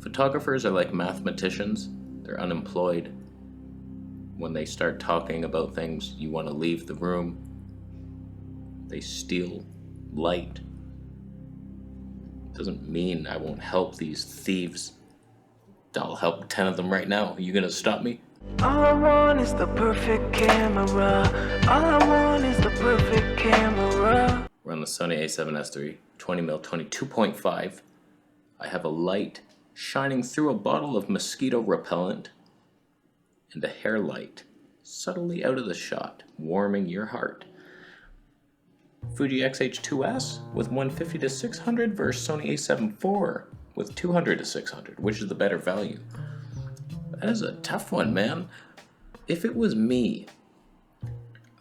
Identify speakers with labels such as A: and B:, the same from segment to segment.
A: Photographers are like mathematicians. They're unemployed. When they start talking about things, you want to leave the room. They steal light. Doesn't mean I won't help these thieves. I'll help 10 of them right now. Are you gonna stop me?
B: All I want is the perfect camera. All I want is the perfect camera.
A: We're on the Sony A7S III, 20mm 22.5. I have a light shining through a bottle of mosquito repellent and a hair light subtly out of the shot, warming your heart. Fuji XH2s with 150 to 600 versus Sony A7 IV with 200 to 600. Which is the better value? That is a tough one, man. If it was me,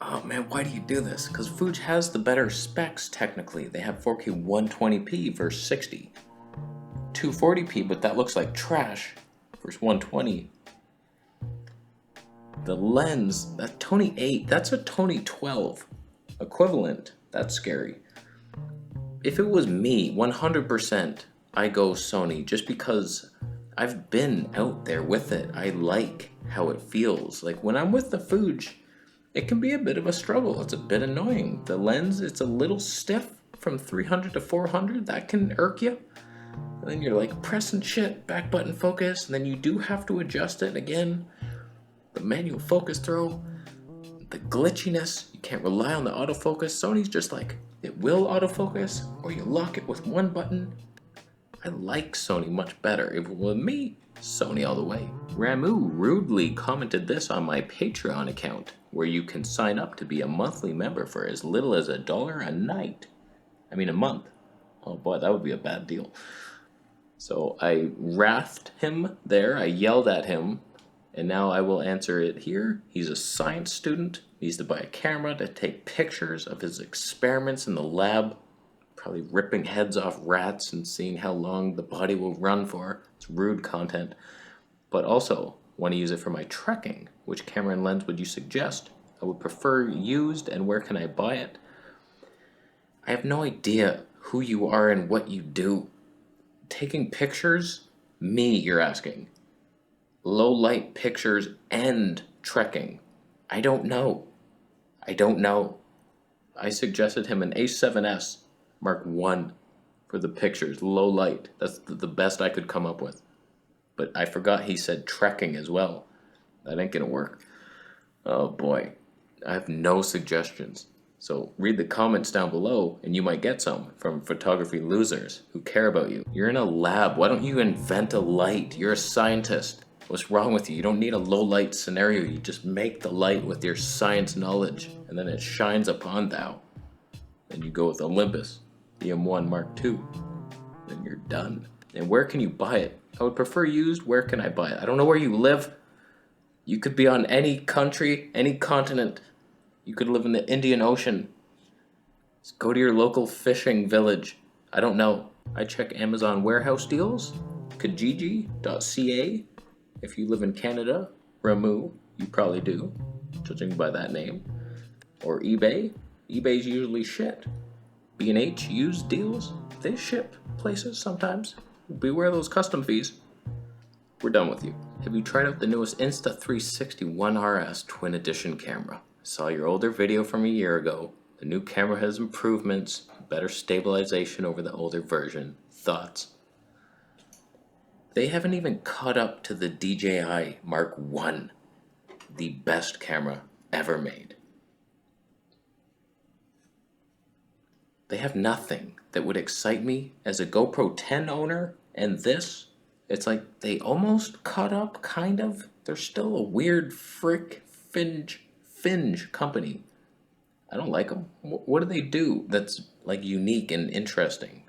A: oh man, why do you do this? Because Fuji has the better specs technically. They have 4K 120p versus 60. 240p, but that looks like trash versus 120. The lens, that Tony 8, that's a Tony 12 equivalent. That's scary. If it was me, 100%, I go Sony just because I've been out there with it. I like how it feels. Like when I'm with the Fuji, it can be a bit of a struggle. It's a bit annoying. The lens, it's a little stiff from 300 to 400. That can irk you. And then you're like pressing shit, back button focus, and then you do have to adjust it again. The manual focus throw, the glitchiness, you can't rely on the autofocus. Sony's just like, it will autofocus, or you lock it with one button. I like Sony much better. If it were me, Sony all the way. Ramu rudely commented this on my Patreon account, where you can sign up to be a monthly member for as little as $1 a night. I mean a month. Oh boy, that would be a bad deal. So I wrathed him there, I yelled at him, and now I will answer it here. He's a science student, needs to buy a camera to take pictures of his experiments in the lab, probably ripping heads off rats and seeing how long the body will run for. It's rude content. But also want to use it for my trekking. Which camera and lens would you suggest? I would prefer used, and where can I buy it? I have no idea who you are and what you do. Taking pictures? Me, you're asking. Low light pictures and trekking. I don't know. I suggested him an A7S Mark I for the pictures, low light. That's the best I could come up with. But I forgot he said trekking as well. That ain't gonna work. Oh boy, I have no suggestions. So read the comments down below and you might get some from photography losers who care about you. You're in a lab. Why don't you invent a light? You're a scientist. What's wrong with you? You don't need a low light scenario. You just make the light with your science knowledge and then it shines upon thou. Then you go with Olympus, the OM1 Mark II. Then you're done. And where can you buy it? I would prefer used. Where can I buy it? I don't know where you live. You could be on any country, any continent. You could live in the Indian Ocean. Just go to your local fishing village. I don't know. I check Amazon warehouse deals, Kijiji.ca. If you live in Canada, Ramu, you probably do, judging by that name. Or eBay. eBay's usually shit. B&H used deals, they ship places sometimes. Beware those custom fees. We're done with you. Have you tried out the newest Insta360 One RS Twin Edition camera? I saw your older video from a year ago. The new camera has improvements, better stabilization over the older version. Thoughts? They haven't even caught up to the DJI Mark I, the best camera ever made. They have nothing that would excite me as a GoPro 10 owner, and this, it's like they almost caught up, kind of. They're still a weird finge company. I don't like them. What do they do that's like unique and interesting?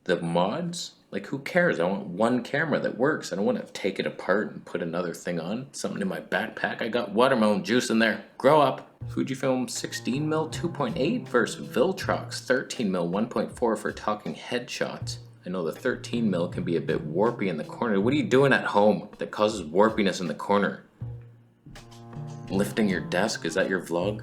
A: The mods? Like who cares? I want one camera that works. I don't want to take it apart and put another thing on. Something in my backpack. I got watermelon juice in there. Grow up. Fujifilm 16mm 2.8 versus Viltrox 13mm 1.4 for talking headshots. I know the 13mm can be a bit warpy in the corner. What are you doing at home that causes warpiness in the corner? Lifting your desk? Is that your vlog?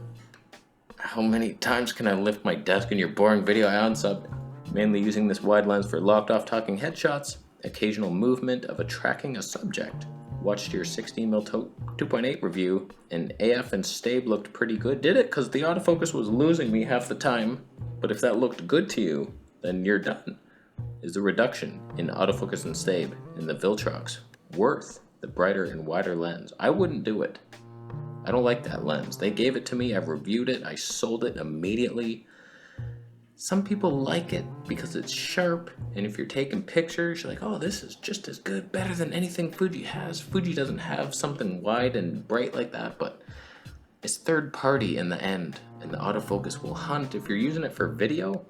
A: How many times can I lift my desk in your boring video I unsubbed? Mainly using this wide lens for locked off talking headshots occasional movement of tracking a subject. Watched your 16mm 2.8 review, and AF and Stabe looked pretty good. Did it? Because the autofocus was losing me half the time. But if that looked good to you, then you're done. Is the reduction in autofocus and Stabe in the Viltrox worth the brighter and wider lens? I wouldn't do it. I don't like that lens. They gave it to me, I've reviewed it, I sold it immediately. Some people like it because it's sharp, and if you're taking pictures, you're like, oh, this is just as good, better than anything Fuji has. Fuji doesn't have something wide and bright like that, but it's third party in the end, and the autofocus will hunt. If you're using it for video,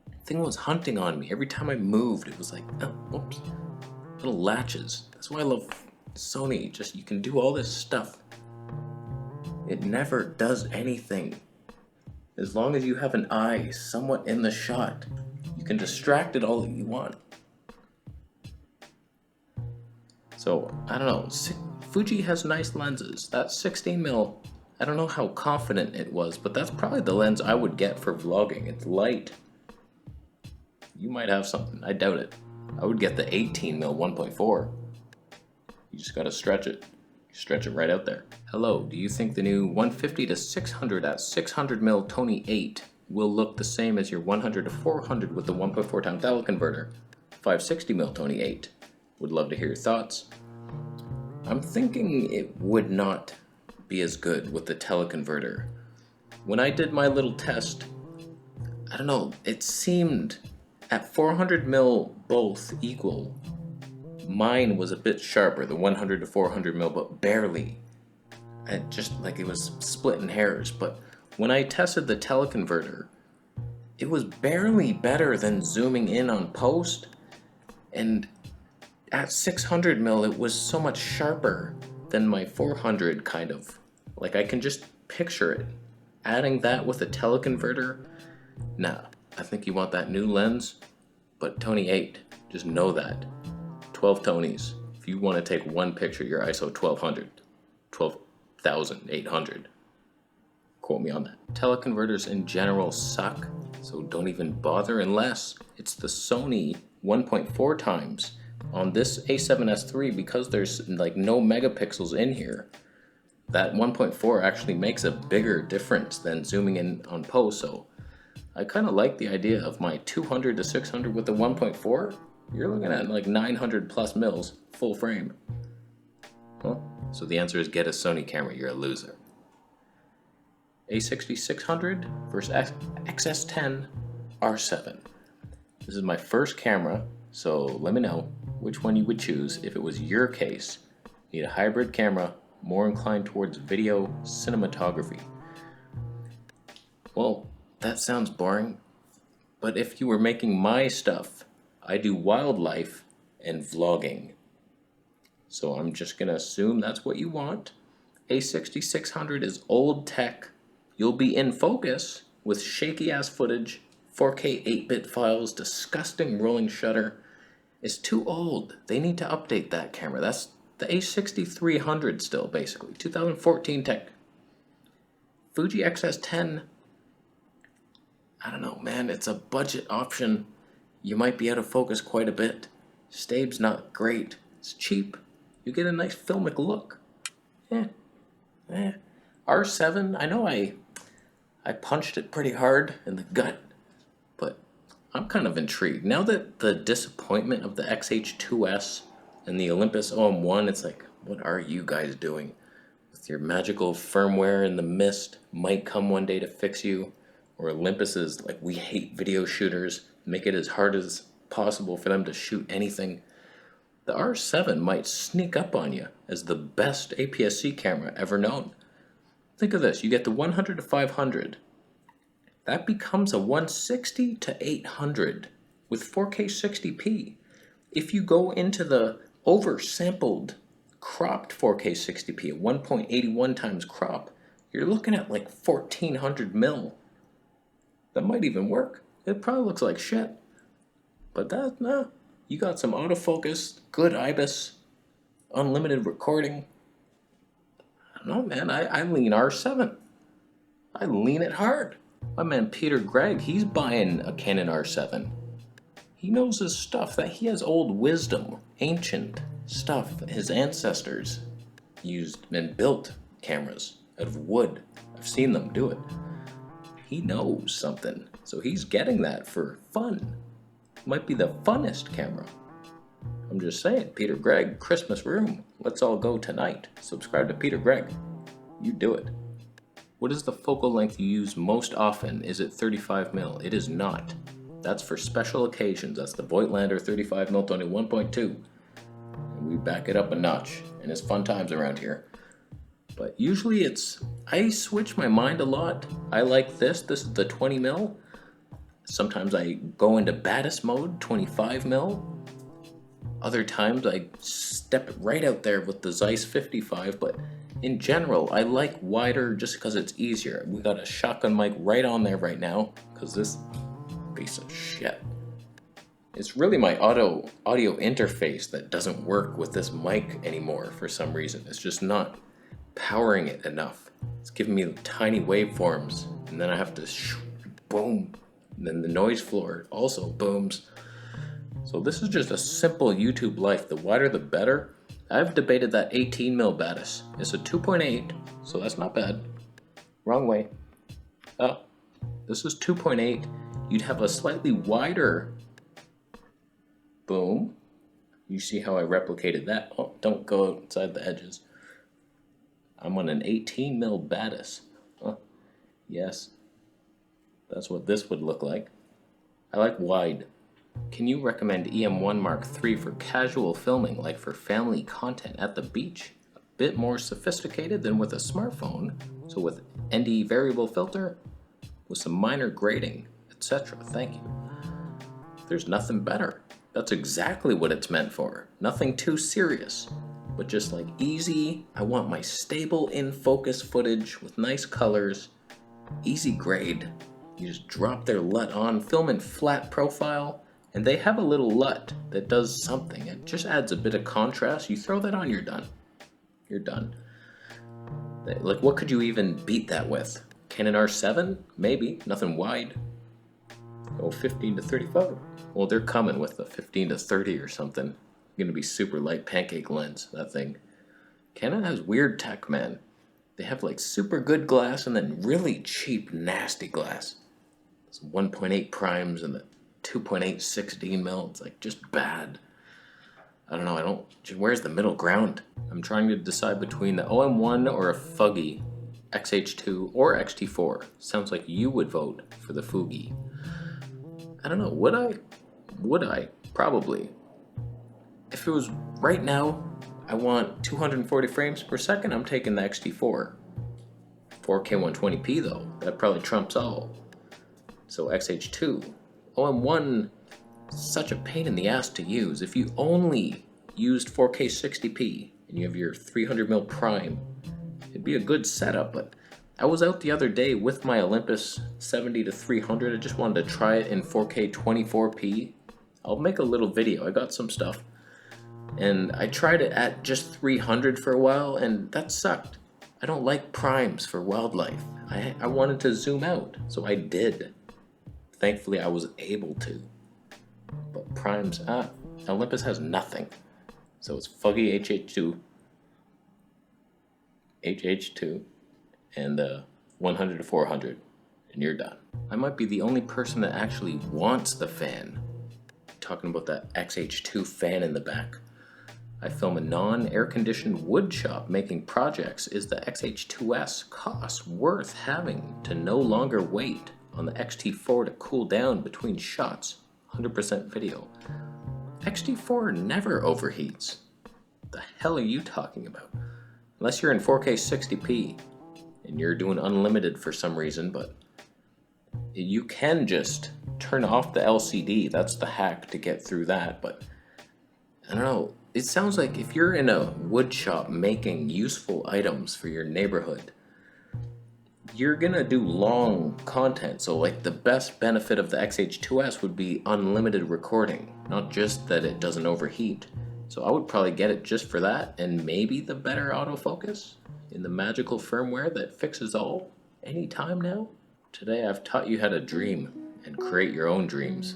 A: the thing was hunting on me. Every time I moved, it was like, oh, whoops, little latches. That's why I love Sony. Just, you can do all this stuff. It never does anything. As long as you have an eye somewhat in the shot, you can distract it all that you want. So, I don't know. Fuji has nice lenses. That 16mm, I don't know how confident it was, but that's probably the lens I would get for vlogging. It's light. You might have something. I doubt it. I would get the 18mm 1.4. You just gotta stretch it. Stretch it right out there. Hello, do you think the new 150 to 600 at 600mm Tony 8 will look the same as your 100 to 400 with the 1.4 times teleconverter? 560mm Tony 8. Would love to hear your thoughts. I'm thinking it would not be as good with the teleconverter. When I did my little test, I don't know, it seemed at 400mm both equal. Mine was a bit sharper, the 100 to 400mm, but barely. Just like it was splitting hairs. But when I tested the teleconverter, it was barely better than zooming in on post. And at 600mm, it was so much sharper than my 400 kind of. Like I can just picture it. Adding that with a teleconverter, nah. I think you want that new lens, but Tony 8, just know that. 12 Tonys. If you want to take one picture, you're ISO 1200, 12,800. Quote me on that. Teleconverters in general suck, so don't even bother unless it's the Sony 1.4 times. On this A7S III, because there's like no megapixels in here, that 1.4 actually makes a bigger difference than zooming in on post, so I kind of like the idea of my 200 to 600 with the 1.4. You're looking at like 900 plus mils, full frame. Huh? So the answer is get a Sony camera, you're a loser. A6600 versus XS10 R7. This is my first camera, so let me know which one you would choose if it was your case. You need a hybrid camera, more inclined towards video cinematography. Well, that sounds boring, but if you were making my stuff, I do wildlife and vlogging. So I'm just gonna assume that's what you want. A6600 is old tech. You'll be in focus with shaky ass footage, 4K 8-bit files, disgusting rolling shutter. It's too old. They need to update that camera. That's the A6300 still, basically. 2014 tech. Fuji XS10, I don't know, man. It's a budget option. You might be out of focus quite a bit. Stabe's not great. It's cheap. You get a nice filmic look. R7, I know I punched it pretty hard in the gut, but I'm kind of intrigued. Now that the disappointment of the XH2s and the Olympus OM1, it's like, what are you guys doing? With your magical firmware in the mist might come one day to fix you. Or Olympus is like, we hate video shooters. Make it as hard as possible for them to shoot anything. The R7 might sneak up on you as the best APS-C camera ever known. Think of this, you get the 100 to 500. That becomes a 160 to 800 with 4K 60p. If you go into the oversampled cropped 4K 60p at 1.81 times crop, you're looking at like 1400 mil. That might even work. It probably looks like shit. But nah, you got some autofocus, good IBIS, unlimited recording. I don't know, man, I lean R7. I lean it hard. My man Peter Gregg, he's buying a Canon R7. He knows his stuff, that he has old wisdom, ancient stuff. His ancestors used and built cameras out of wood. I've seen them do it. He knows something, so he's getting that for fun. Might be the funnest camera. I'm just saying, Peter Gregg, Christmas room. Let's all go tonight. Subscribe to Peter Gregg. You do it. What is the focal length you use most often? Is it 35mm? It is not. That's for special occasions. That's the Voigtlander 35mm Tony 1.2. And we back it up a notch. And it's fun times around here. But usually I switch my mind a lot. I like this. This is the 20mm. Sometimes I go into baddest mode, 25mm. Other times I step right out there with the Zeiss 55, but in general, I like wider just because it's easier. We got a shotgun mic right on there right now, because this piece of shit. It's really my audio interface that doesn't work with this mic anymore for some reason. It's just not powering it enough. It's giving me tiny waveforms, and then I have to boom, and then the noise floor also booms. So this is just a simple YouTube life. The wider the better. I've debated that 18mm Batis. It's a 2.8, so that's not bad. Wrong way. Oh, this is 2.8. You'd have a slightly wider boom. You see how I replicated that? Oh, don't go outside the edges. I'm on an 18mm Batis. Yes, that's what this would look like. I like wide. Can you recommend OM1 Mark III for casual filming, like for family content at the beach? A bit more sophisticated than with a smartphone, so with ND variable filter, with some minor grading, etc. Thank you. There's nothing better. That's exactly what it's meant for. Nothing too serious, but just like easy. I want my stable in-focus footage with nice colors, easy grade. You just drop their LUT on, film in flat profile, and they have a little LUT that does something. It just adds a bit of contrast. You throw that on, you're done. You're done. Like, what could you even beat that with? Canon R7? Maybe. Nothing wide. Oh, 15 to 35. Well, they're coming with a 15 to 30 or something. Gonna be super light pancake lens, that thing. Canon has weird tech, man. They have like super good glass and then really cheap, nasty glass. It's 1.8 primes and the 2.8 16mm. It's like just bad. I don't know. Where's the middle ground? I'm trying to decide between the OM1 or a Fuji XH2 or XT4. Sounds like you would vote for the Fuji. I don't know. Would I? Probably. If it was right now, I want 240 frames per second, I'm taking the XT4. 4K 120p though. That probably trumps all. So XH2. OM1, such a pain in the ass to use. If you only used 4K 60p and you have your 300mm prime, it'd be a good setup. But I was out the other day with my Olympus 70 to 300. I just wanted to try it in 4K 24p. I'll make a little video. I got some stuff. And I tried it at just 300 for a while, and that sucked. I don't like primes for wildlife. I wanted to zoom out, so I did. Thankfully, I was able to. But primes, Olympus has nothing. So it's Fuji HH2, and 100 to 400, and you're done. I might be the only person that actually wants the fan. Talking about that XH2 fan in the back. I film a non-air-conditioned wood shop making projects. Is the XH2s cost worth having to no longer wait on the XT4 to cool down between shots? 100% video. XT4 never overheats. The hell are you talking about? Unless you're in 4K 60p and you're doing unlimited for some reason, but you can just turn off the LCD. That's the hack to get through that, but I don't know. It sounds like if you're in a wood shop making useful items for your neighborhood, you're gonna do long content. So like the best benefit of the XH2s would be unlimited recording, not just that it doesn't overheat. So I would probably get it just for that, and maybe the better autofocus in the magical firmware that fixes all anytime now. Today I've taught you how to dream and create your own dreams.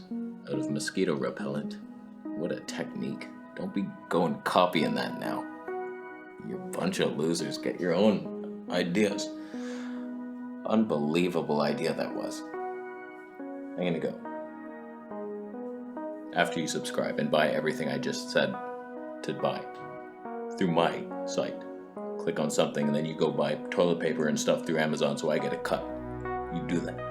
A: out of mosquito repellent. What a technique. Don't be going copying that now. You bunch of losers. Get your own ideas. Unbelievable idea that was. I'm gonna go. After you subscribe and buy everything I just said to buy through my site. Click on something and then you go buy toilet paper and stuff through Amazon so I get a cut. You do that.